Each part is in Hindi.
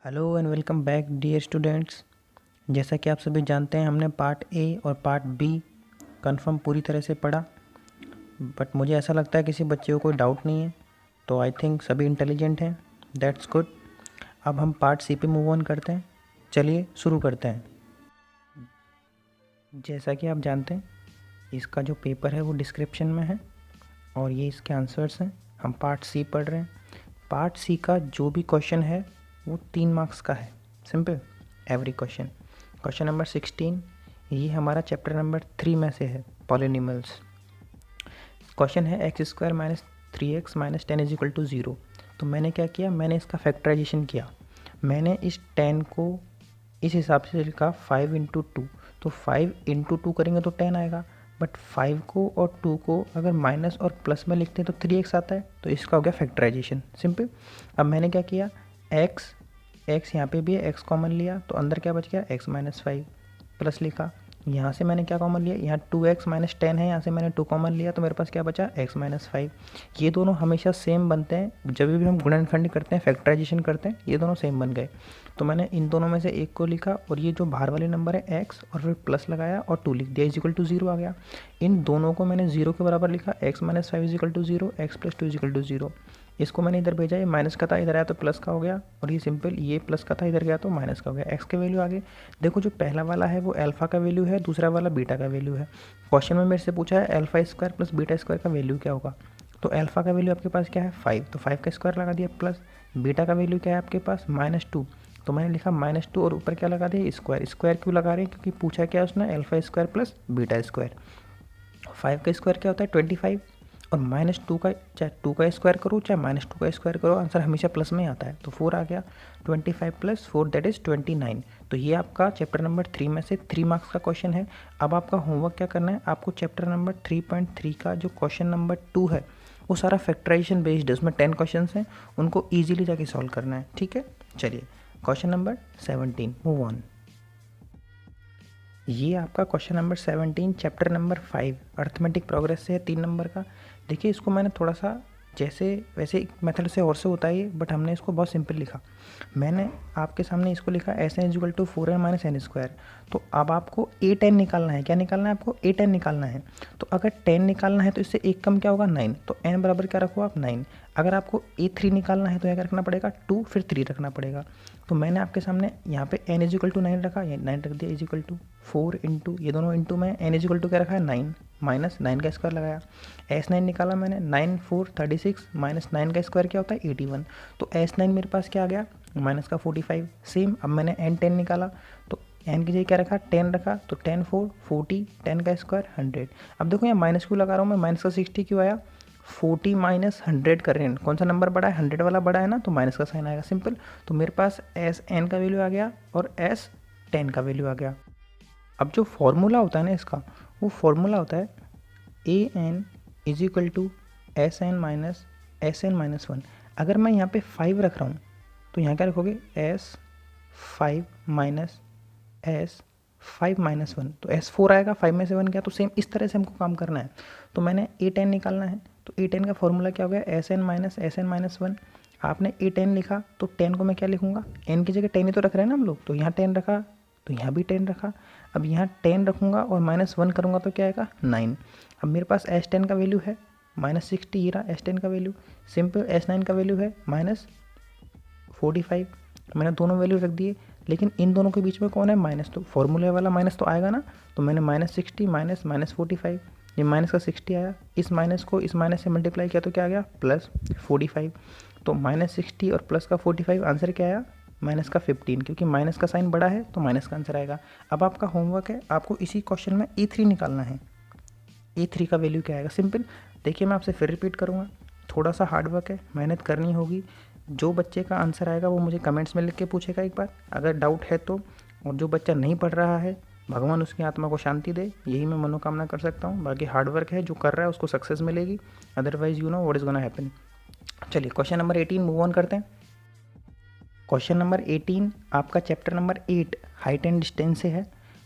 Hello and welcome back dear students. जैसा कि आप सभी जानते हैं हमने पार्ट ए और पार्ट बी कंफर्म पूरी तरह से पढ़ा, बट मुझे ऐसा लगता है किसी बच्चे को कोई डाउट नहीं है, तो आई थिंक सभी इंटेलिजेंट हैं। That's good. अब हम पार्ट सी पे मूव ऑन करते हैं। चलिए शुरू करते हैं। जैसा कि आप जानते हैं इसका जो पेपर है वो डिस्क्रिप्शन में है और ये इसके आंसर्स हैं। हम पार्ट सी पढ़ रहे हैं। पार्ट सी का जो भी क्वेश्चन है वो 3 मार्क्स का है, simple every question. Question number 16 ये हमारा चैप्टर नंबर 3 में से है, पॉलिनॉमियल्स। क्वेश्चन है x² minus 3x minus 10 is equal to 0। तो मैंने क्या किया, मैंने इसका फैक्टराइजेशन किया। मैंने इस 10 को इस हिसाब से लिखा 5 इंटू 2। तो 5 इंटू 2 करेंगे तो 10 आएगा, बट 5 को और 2 को अगर माइनस और प्लस में लिखते हैं तो 3x आता है, तो इसका हो गया फैक्टराइजेशन, सिंपल। अब मैंने क्या किया, x यहाँ पे भी है, x कॉमन लिया तो अंदर क्या बच गया, x माइनस 5 प्लस लिखा। यहाँ से मैंने क्या कॉमन लिया, यहाँ 2x माइनस 10 है, यहाँ से मैंने 2 कॉमन लिया तो मेरे पास क्या बचा, x माइनस 5। ये दोनों हमेशा सेम बनते हैं जब भी हम गुणनखंड करते हैं, फैक्टराइजेशन करते हैं, ये दोनों सेम बन गए। तो मैंने इन दोनों में से एक को लिखा और ये जो बाहर वाले नंबर है x और फिर प्लस लगाया और 2 लिख दिया, इज इक्वल टू 0 आ गया। इन दोनों को मैंने 0 के बराबर लिखा, x minus 5 is equal to 0, x plus 2 is equal to 0। इसको मैंने इधर भेजा, ये माइनस का था, इधर आया तो प्लस का हो गया, और ये सिंपल ये प्लस का था, इधर गया तो माइनस का हो गया। एक्स के वैल्यू आगे देखो, जो पहला वाला है वो अल्फा का वैल्यू है, दूसरा वाला बीटा का वैल्यू है। क्वेश्चन में मेरे से पूछा है alpha square plus beta square का वैल्यू क्या होगा। तो अल्फा का वैल्यू आपके पास क्या है 5, तो 5 का स्क्वायर लगा दिया, प्लस बीटा का वैल्यू क्या है आपके पास -2, तो मैंने लिखा -2 और ऊपर क्या लगा दिया स्क्वायर। स्क्वायर क्यों लगा रहे हैं, क्योंकि पूछा क्या है उसने, alpha square plus beta square. 5 का स्क्वायर क्या होता है 25, और -2 का चाहे 2 का स्क्वायर करो चाहे -2 का स्क्वायर करो, आंसर हमेशा प्लस में ही आता है। तो 4 आ गया, 25 प्लस 4 दैट इज़ 29। तो ये आपका चैप्टर नंबर 3 में से 3 मार्क्स का क्वेश्चन है। अब आपका होमवर्क क्या करना है, आपको चैप्टर नंबर 3.3 का जो क्वेश्चन नंबर 2 है वो सारा फैक्टराइजेशन बेस्ड है, उसमें 10 क्वेश्चन हैं, उनको ईजिली जाके सॉल्व करना है, ठीक है। चलिए क्वेश्चन नंबर 17 मूव ऑन। ये आपका question number 17 chapter number 5 arithmetic progress से है, 3 नंबर का। देखिए इसको मैंने थोड़ा सा जैसे वैसे मेथड से और से होता है ये, बट हमने इसको बहुत सिंपल लिखा। मैंने आपके सामने इसको लिखा S n equal to 4n minus n square. तो अब आपको a10 निकालना है, क्या निकालना है आपको, a10 निकालना है। तो अगर 10 निकालना है तो इससे एक कम क्या होगा 9, तो n बराबर क्या रखो आप 9। अगर आपको a3 निकालना है तो क्या रखना पड़ेगा 2 फिर 3 रखना पड़ेगा। तो मैंने आपके सामने यहाँ पे n इज इक्वल टू 9 रखा, 9 रख दिया, इज इक्वल टू 4 इंटू ये दोनों इंटू में n इज इक्वल टू क्या रखा है 9 माइनस 9 का स्क्वायर लगाया। S9 निकाला मैंने, 9 4 36 माइनस 9 का स्क्वायर क्या होता है 81। तो S9 मेरे पास क्या आ गया माइनस का 45। सेम अब मैंने n10 निकाला, तो n की जगह क्या रखा 10 रखा, तो 10 4 40, 10 का स्क्वायर 100। अब देखो यहाँ माइनस क्यों लगा रहा हूँ मैं, माइनस का 60 क्यों आया, 40 माइनस 100 कर रहे हैं, कौन सा नंबर बड़ा है 100 वाला बड़ा है ना, तो माइनस का साइन आएगा, सिंपल। तो मेरे पास Sn का वैल्यू आ गया और S10 का वैल्यू आ गया। अब जो फॉर्मूला होता है ना इसका, वो फॉर्मूला होता है an is equal to Sn minus 1। अगर मैं यहाँ पे 5 रख रहा हूँ तो यहाँ क्या रखोगे S5 माइनस S5 माइनस 1, तो S4 आएगा, 5 में से 1 गया, तो सेम इस तरह से हमको काम करना है। तो मैंने a10 निकालना है, तो a10 का फॉर्मूला क्या हो गया Sn माइनस 1। आपने a10 लिखा तो 10 को मैं क्या लिखूंगा, n की जगह 10 ही तो रख रहे हैं ना हम लोग, तो यहाँ 10 रखा तो यहाँ भी 10 रखा। अब यहाँ 10 रखूँगा और -1 करूँगा तो क्या आएगा 9। अब मेरे पास S10 का वैल्यू है -60, ये रहा S10 का वैल्यू। सिंपल S9 का वैल्यू है -45। मैंने दोनों वैल्यू रख दिए, लेकिन इन दोनों के बीच में कौन है माइनस, तो फॉर्मूले वाला माइनस तो आएगा ना। तो मैंने -60 माइनस -45, ये माइनस का 60 आया, इस माइनस को इस माइनस से मल्टीप्लाई किया तो क्या आ गया +45। तो -60 और प्लस का 45, आंसर क्या आया माइनस का 15, क्योंकि माइनस का साइन बड़ा है तो माइनस का आंसर आएगा। अब आपका होमवर्क है, आपको इसी क्वेश्चन में E3 निकालना है। E3 का वैल्यू क्या आएगा, सिंपल। देखिए मैं आपसे फिर रिपीट करूँगा, थोड़ा सा हार्डवर्क है, मेहनत करनी होगी। जो बच्चे का आंसर आएगा वो मुझे कमेंट्स में लिख के पूछेगा एक बार, अगर डाउट है तो। और जो बच्चा नहीं पढ़ रहा है, भगवान उसकी आत्मा को शांति दे, यही मैं मनोकामना कर सकता हूँ। बाकी हार्डवर्क है, जो कर रहा है उसको सक्सेस मिलेगी, otherwise you know what is gonna happen. चलिए क्वेश्चन नंबर 18 मूव ऑन करते हैं। क्वेश्चन नंबर 18 आपका chapter number 8 height and distance से है।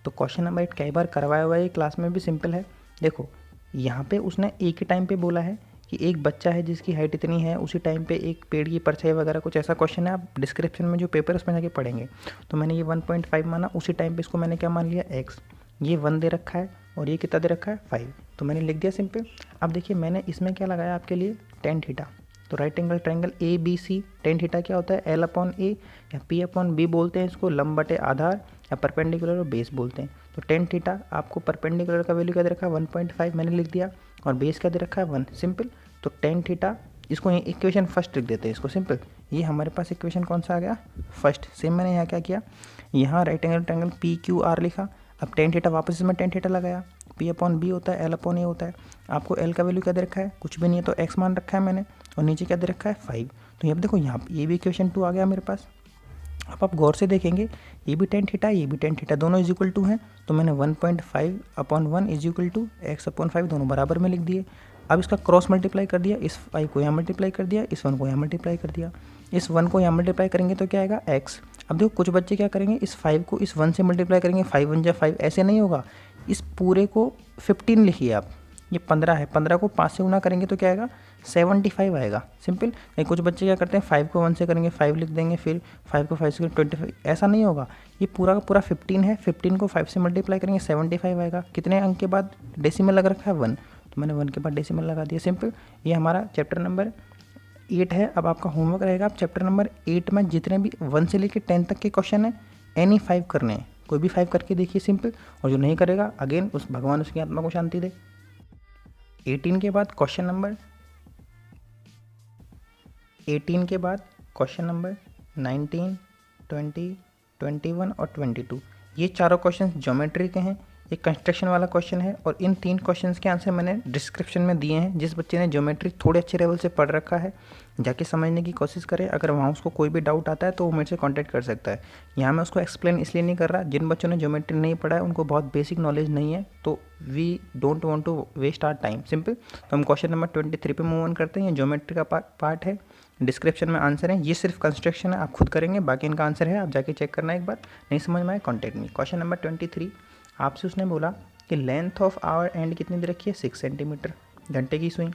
तो क्वेश्चन नंबर 8 कई बार करवाया हुआ है क्लास में भी, सिंपल है। देखो यहाँ पे उसने एक ही टाइम पे बोला है कि एक बच्चा है जिसकी हाइट इतनी है, उसी टाइम पे एक पेड़ की परछाई वगैरह कुछ ऐसा क्वेश्चन है। आप डिस्क्रिप्शन में जो पेपर है उसमें जाके पढ़ेंगे। तो मैंने ये 1.5 माना, उसी टाइम पे इसको मैंने क्या मान लिया x, ये 1 दे रखा है और ये कितना दे रखा है 5, तो मैंने लिख दिया सिंपल। अब देखिए मैंने इसमें क्या लगाया आपके लिए, टेन थीटा। तो right angle triangle A B C, tan theta क्या होता है, एल अपॉन ए या पी अपॉन बी बोलते हैं इसको, लंब बटे आधार या परपेंडिकुलर और बेस बोलते हैं। तो टेन थीटा आपको परपेंडिकुलर का वैल्यू क्या दे रखा है 1.5 मैंने लिख दिया, और बेस क्या दे रखा है 1, सिंपल। तो टेन थीटा, इसको ये इक्वेशन फर्स्ट लिख देते हैं इसको, सिंपल। ये हमारे पास इक्वेशन कौन सा आ गया, फर्स्ट। सेम मैंने यहाँ क्या किया, यहाँ right angle triangle P Q R लिखा। अब टेन थीटा वापस इसमें टेन थीटा लगाया, पी अपॉन बी होता है, एल अपॉन ए होता है। आपको एल का वैल्यू क्या दे रखा है, कुछ भी नहीं है, तो एक्स मान रखा है मैंने, और नीचे क्या दे रखा है 5। तो यहाँ देखो, यहाँ ये भी इक्वेशन 2 आ गया मेरे पास। अब आप गौर से देखेंगे, ये भी टेन थीटा, ये भी टेन थीटा, दोनों इज इक्वल टू हैं। तो मैंने 1.5 upon 1 is equal to x upon 5, दोनों बराबर में लिख दिए। अब इसका क्रॉस मल्टीप्लाई कर दिया, इस 5 को यहाँ मल्टीप्लाई कर दिया, इस 1 को यहाँ मल्टीप्लाई कर दिया। इस 1 को यहाँ मल्टीप्लाई करेंगे तो क्या आएगा x। अब देखो कुछ बच्चे क्या करेंगे, इस 5 को इस 1 से मल्टीप्लाई करेंगे, 5 1 जा 5, ऐसे नहीं होगा। इस पूरे को 15 लिखिए आप, ये 15 है, 15 को 5 से गुना करेंगे तो क्या आएगा 75 आएगा, सिंपल। कुछ बच्चे क्या करते हैं, 5 को 1 से करेंगे 5 लिख देंगे, फिर 5 को 5 से 25, ऐसा नहीं होगा। ये पूरा का पूरा 15 है, 15 को 5 से मल्टीप्लाई करेंगे 75 आएगा। कितने अंक के बाद डेसिमल लग रखा है 1, तो मैंने 1 के बाद डेसिमल लगा दिया, सिंपल। ये हमारा चैप्टर नंबर 8 है। अब आपका होमवर्क रहेगा, आप चैप्टर नंबर 8 में जितने भी 1 से लेकर 10 तक के क्वेश्चन है, एनी 5 करने हैं, कोई भी 5 करके देखिए, सिंपल। और जो नहीं करेगा अगेन उस भगवान उसकी आत्मा को शांति दे। 18 के बाद क्वेश्चन नंबर 19, 20, 21 और 22, ये चारों क्वेश्चन ज्योमेट्री के हैं। एक कंस्ट्रक्शन वाला क्वेश्चन है, और इन 3 क्वेश्चंस के आंसर मैंने डिस्क्रिप्शन में दिए हैं। जिस बच्चे ने ज्योमेट्री थोड़े अच्छे लेवल से पढ़ रखा है, जाके समझने की कोशिश करे। अगर वहाँ उसको कोई भी डाउट आता है तो वो मेरे से कांटेक्ट कर सकता है। यहाँ मैं उसको एक्सप्लेन इसलिए नहीं कर रहा, जिन बच्चों ने ज्योमेट्री नहीं पढ़ा है उनको बहुत बेसिक नॉलेज नहीं है, तो we don't want to waste our time, simple. तो हम क्वेश्चन नंबर 23 पे मूव ऑन करते हैं। ये ज्योमेट्री का पार्ट है, डिस्क्रिप्शन में आंसर है। ये सिर्फ कंस्ट्रक्शन है, आप खुद करेंगे, बाकी इनका आंसर है, आप जाके चेक करना एक बार। नहीं समझ में आए कॉन्टेक्ट मी। क्वेश्चन नंबर 23, आपसे उसने बोला कि लेंथ ऑफ आवर एंड कितनी दे रखी है 6 सेंटीमीटर। घंटे की सुई,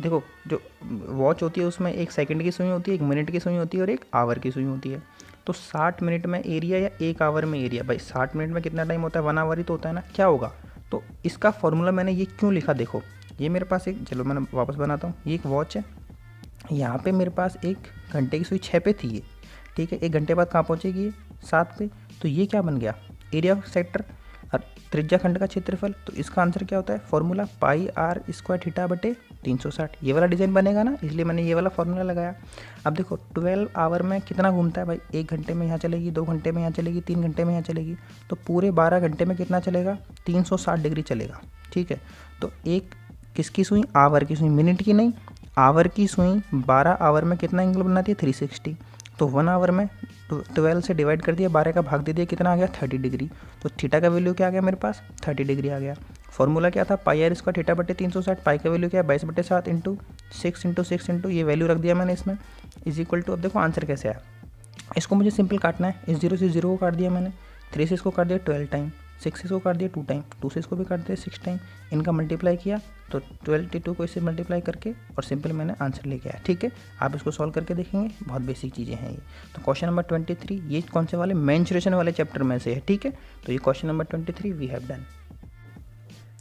देखो जो वॉच होती है उसमें 1 सेकंड की सुई होती है, 1 मिनट की सुई होती है और 1 आवर की सुई होती है। तो 60 मिनट में एरिया या 1 आवर में एरिया, भाई 60 मिनट में कितना टाइम होता है, 1 आवर ही तो होता है ना, क्या होगा। तो इसका फॉर्मूला मैंने ये क्यों लिखा, देखो ये मेरे पास एक, चलो मैंने वापस बनाता हूँ, ये एक वॉच है, यहाँ पे मेरे पास एक घंटे की सुई 6 पे थी ये, ठीक है। 1 घंटे बाद कहाँ पहुँचेगी, 7 पे। तो ये क्या बन गया, एरिया ऑफ सेक्टर और त्रिज्या खंड का क्षेत्रफल। तो इसका आंसर क्या होता है, formula pi r square theta बटे 360। ये वाला डिज़ाइन बनेगा ना, इसलिए मैंने ये वाला फॉर्मूला लगाया। अब देखो 12 आवर में कितना घूमता है भाई, 1 घंटे में यहाँ चलेगी, 2 घंटे में यहाँ चलेगी, 3 घंटे में यहाँ चलेगी, तो पूरे 12 घंटे में कितना चलेगा, 360 डिग्री चलेगा, ठीक है। तो एक किसकी सुई, आवर की सुई, मिनट की नहीं, आवर की सुई 12 आवर में कितना एंगल बनाती है 360। तो 1 आवर में 12 से डिवाइड कर दिया, 12 का भाग दे दिया, कितना आ गया 30 डिग्री। तो थीटा का वैल्यू क्या आ गया मेरे पास, 30 डिग्री आ गया। फॉर्मूला क्या था, पाई आर स्क्वायर थीटा बटे 360, पाई का वैल्यू क्या है 22/7 इंटू 6 इंटू ये वैल्यू रख दिया मैंने इसमें, इज इक्वल टू। अब देखो आंसर कैसे आया, इसको मुझे सिंपल काटना है। इस 0 से 0 को काट दिया मैंने, 3 से इसको काट दिया 12 टाइम, 6 से इसको काट दिया 2 टाइम, 2 से इसको भी काट दिया 6 टाइम, इनका मल्टीप्लाई किया तो 22 को इससे मल्टीप्लाई करके और सिंपल मैंने आंसर लेके आया, ठीक है। आप इसको सॉल्व करके देखेंगे, बहुत बेसिक चीज़ें हैं ये। तो क्वेश्चन नंबर 23 ये कौन से वाले, मेंस्ट्रुएशन वाले चैप्टर में से है, ठीक है। तो ये question number 23 we have done.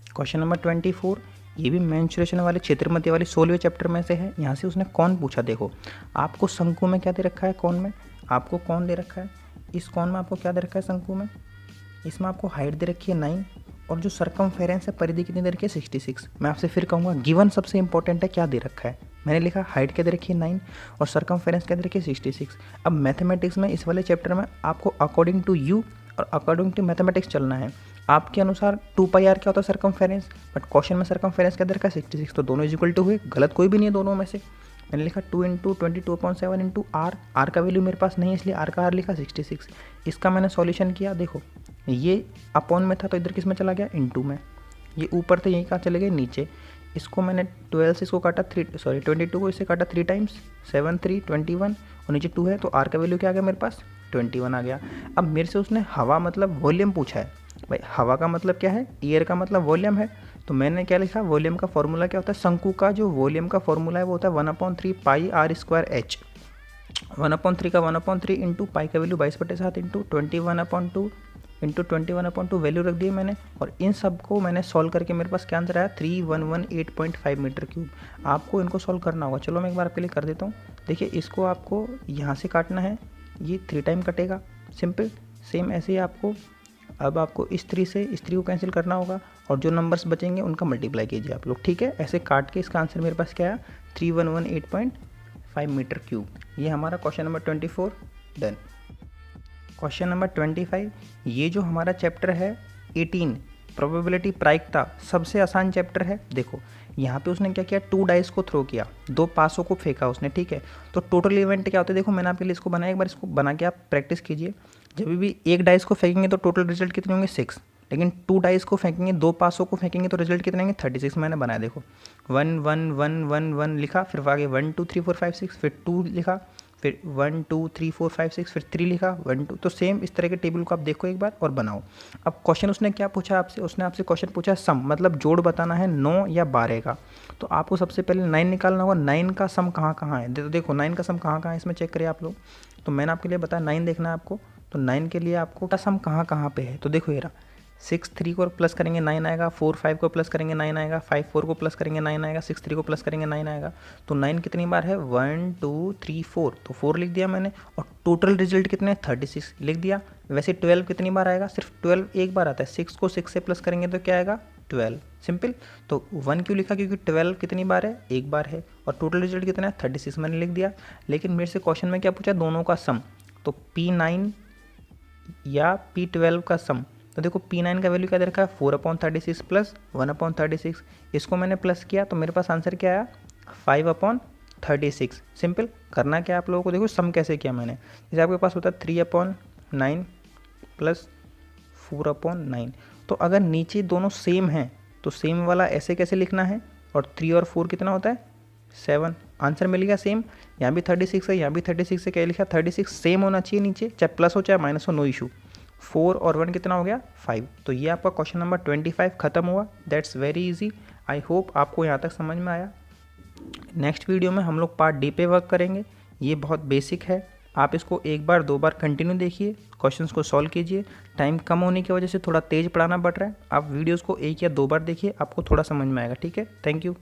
Question number 24 ये भी मेंस्ट्रुएशन वाले क्षेत्रमध्य वाले 16वें चैप्टर में से है। यहाँ से उसने कौन पूछा, देखो आपको शंकु में क्या दे रखा है, कौन में आपको कौन दे रखा है, इस कौन में आपको क्या दे रखा है शंकु में, इसमें आपको हाइट दे रखी है 9 और जो सरकमफेरेंस है, परिधि कितनी दे रखी है 66। मैं आपसे फिर कहूँगा गिवन सबसे इंपॉर्टेंट है, क्या दे रखा है, मैंने लिखा हाइट क्या दे रखी है 9 और सरकमफेरेंस क्या दे रखी है 66। अब मैथमेटिक्स में इस वाले चैप्टर में आपको अकॉर्डिंग टू यू और अकॉर्डिंग टू मैथमेटिक्स चलना है। आपके अनुसार 2πr क्या होता है सरकमफेरेंस, बट क्वेश्चन में सरकमफेरेंस क्या दे रखा है 66, तो दोनों इज इक्वल टू हुए, गलत कोई भी नहीं है दोनों में से। मैंने लिखा 2 इंटू 22.7 इंटू आर, आर का वैल्यू मेरे पास नहीं है इसलिए आर का आर लिखा 66। इसका मैंने सॉल्यूशन किया, देखो ये अपॉन में था तो इधर किस में चला गया, इनटू में, ये ऊपर थे यहीं कहाँ चले गए नीचे। इसको मैंने 12 से इसको काटा 22 को इससे काटा 3 टाइम्स, 7 3 21 और नीचे 2 है, तो आर का वैल्यू क्या आ गया मेरे पास 21 आ गया। अब मेरे से उसने हवा मतलब वॉल्यूम पूछा है, भाई हवा का मतलब क्या है, एयर का मतलब वॉल्यूम है। तो मैंने क्या लिखा, वॉल्यूम का फॉर्मूला क्या होता है, शंकु का जो वॉल्यूम का फॉर्मूला है वो होता है 1/3 पाई आर स्क्वायर एच। 1/3 का 1/3 इंटू पाई का वैल्यू 22/7 इंटू 21/2 इंटू 21/2 वैल्यू रख दी मैंने। और इन सब को मैंने सॉल्व करके मेरे पास क्या आंसर आया 3118.5 मीटर क्यूब। आपको इनको सॉल्व करना होगा। चलो मैं एक बार आपके लिए कर देता हूँ। देखिए इसको आपको यहाँ से काटना है, ये 3 टाइम कटेगा, सिंपल। सेम ऐसे ही आपको अब आपको इस 3 से इस 3 को कैंसिल करना होगा और जो नंबर्स बचेंगे उनका मल्टीप्लाई कीजिए आप लोग, ठीक है। ऐसे काट के इसका आंसर मेरे पास क्या आया 3118.5 मीटर क्यूब। ये हमारा question number 24 done. Question number 25, ये जो हमारा चैप्टर है 18 प्रोबेबिलिटी प्रायिकता, सबसे आसान चैप्टर है। देखो यहाँ पे उसने क्या किया, 2 डाइस को थ्रो किया, 2 पासों को फेंका उसने, ठीक है। तो टोटल इवेंट क्या होता है, देखो मैंने आपके लिए इसको बनाया, एक बार इसको बना के आप प्रैक्टिस कीजिए। जब भी एक डाइस को फेंकेंगे तो टोटल रिजल्ट कितने होंगे 6, लेकिन 2 डाइस को फेंकेंगे, 2 पासों को फेंकेंगे तो रिजल्ट कितने होंगे 36। मैंने बनाया देखो 1 1 1 1 1 लिखा, फिर आगे 1 2 3 4 5 6, फिर 2 लिखा, फिर 1 2 3 4 5 6, फिर 3 लिखा 1 2। तो सेम इस तरह के टेबल को आप देखो एक बार और बनाओ। अब क्वेश्चन उसने क्या पूछा आपसे, उसने आपसे क्वेश्चन पूछा सम, मतलब जोड़ बताना है 9 या 12 का। तो आपको सबसे पहले 9 निकालना होगा। 9 का सम कहाँ कहाँ है, तो देखो 9 का सम कहाँ कहाँ है इसमें चेक करिए आप लोग। तो मैंने आपके लिए बताया 9 देखना है आपको। तो 9 के लिए आपको का सम कहाँ कहाँ पे है, तो देखो ये रहा 6 3 को प्लस करेंगे 9 आएगा, 4 5 को प्लस करेंगे 9 आएगा, 5 4 को प्लस करेंगे 9 आएगा, 6 3 को प्लस करेंगे 9 आएगा। तो 9 कितनी बार है 1 2 3 4, तो 4 लिख दिया मैंने। और टोटल रिजल्ट कितने 36 लिख दिया। वैसे 12 कितनी बार आएगा, सिर्फ 12 एक बार आता है। 6 को 6 से प्लस करेंगे तो क्या आएगा 12, सिंपल। तो 1 क्यों लिखा, क्योंकि 12 कितनी बार है, एक बार है। और टोटल रिजल्ट कितना है 36 मैंने लिख दिया। लेकिन मेरे से क्वेश्चन में क्या पूछा, दोनों का सम। तो P9 या P12 का सम। तो देखो P9 का वैल्यू क्या दे रखा है 4/36 प्लस 1/36। इसको मैंने प्लस किया तो मेरे पास आंसर क्या आया 5/36। सिंपल। करना क्या आप लोगों को, देखो सम कैसे किया मैंने। जैसे आपके पास होता है 3/9 प्लस 4/9। तो अगर नीचे दोनों सेम हैं तो सेम वाला ऐसे कैसे लिखना है, और 3 और 4 कितना होता है 7। आंसर मिल गया सेम। यहाँ भी 36 है, यहाँ भी 36 है, क्या लिखा 36 सेम होना चाहिए नीचे, चाहे प्लस हो चाहे माइनस हो, नो इशू। 4 और 1 कितना हो गया 5। तो ये आपका क्वेश्चन नंबर 25 खत्म हुआ। That's very easy. I hope आपको यहाँ तक समझ में आया। नेक्स्ट वीडियो में हम लोग पार्ट डी पे वर्क करेंगे। ये बहुत बेसिक है, आप इसको एक बार 2 बार कंटिन्यू देखिए, क्वेश्चंस को सॉल्व कीजिए। टाइम कम होने की वजह से थोड़ा तेज पढ़ाना पड़ रहा है। आप वीडियोज़ को 1 या 2 बार देखिए, आपको थोड़ा समझ में आएगा, ठीक है। Thank you.